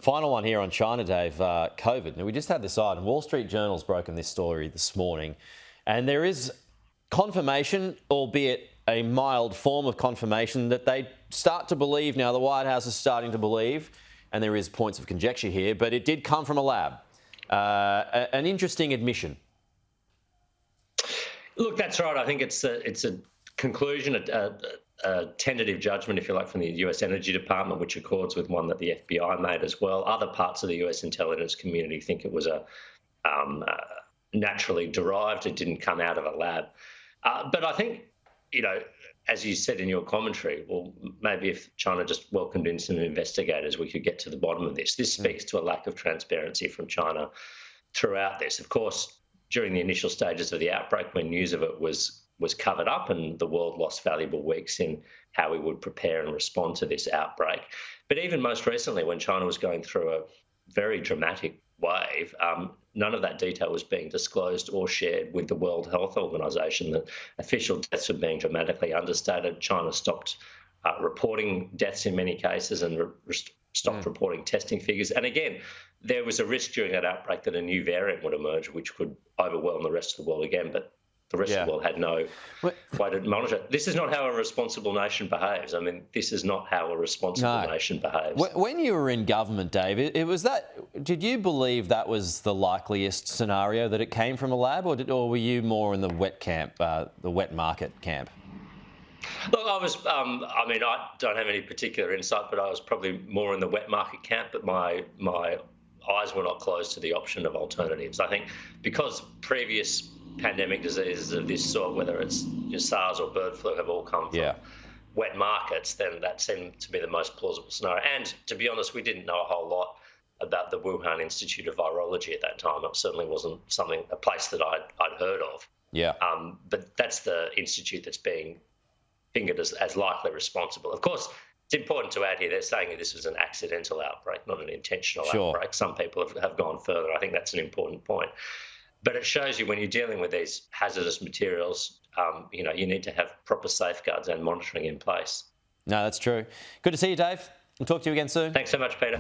Final one here on China, Dave. COVID. Now, we just had this item. Wall Street Journal's broken this story this morning, and there is confirmation, albeit a mild form of confirmation, that they start to believe now. The White House is starting to believe, and there is points of conjecture here, but it did come from a lab. An interesting admission. Look, that's right. I think it's a conclusion, a tentative judgment, if you like, from the US Energy Department, which accords with one that the FBI made as well. Other parts of the US intelligence community think it was a naturally derived. It didn't come out of a lab. But I think, as you said in your commentary, well, maybe if China just welcomed in some investigators, we could get to the bottom of this. This speaks to a lack of transparency from China throughout this. Of course, during the initial stages of the outbreak, when news of it was covered up and the world lost valuable weeks in how we would prepare and respond to this outbreak. But even most recently, when China was going through a very dramatic wave, none of that detail was being disclosed or shared with the World Health Organization. The official deaths were being dramatically understated. China stopped reporting deaths in many cases and stopped reporting testing figures. And again, there was a risk during that outbreak that a new variant would emerge, which could overwhelm the rest of the world again. But the rest of the world had no way to monitor it. This is not how a responsible nation behaves. I mean, this is not how a responsible nation behaves. When you were in government, Dave, did you believe that was the likeliest scenario, that it came from a lab, or were you more in the wet camp, the wet market camp? Look, I was, I don't have any particular insight, but I was probably more in the wet market camp, but my eyes were not closed to the option of alternatives. I think because previous pandemic diseases of this sort, whether it's SARS or bird flu, have all come from wet markets, then that seemed to be the most plausible scenario. And to be honest, we didn't know a whole lot about the Wuhan Institute of Virology at that time. It certainly wasn't a place that I'd heard of. Yeah. But that's the institute that's being fingered as likely responsible. Of course, it's important to add here, they're saying that this was an accidental outbreak, not an intentional outbreak. Some people have gone further. I think that's an important point. But it shows you when you're dealing with these hazardous materials, you need to have proper safeguards and monitoring in place. No, that's true. Good to see you, Dave. We'll talk to you again soon. Thanks so much, Peter.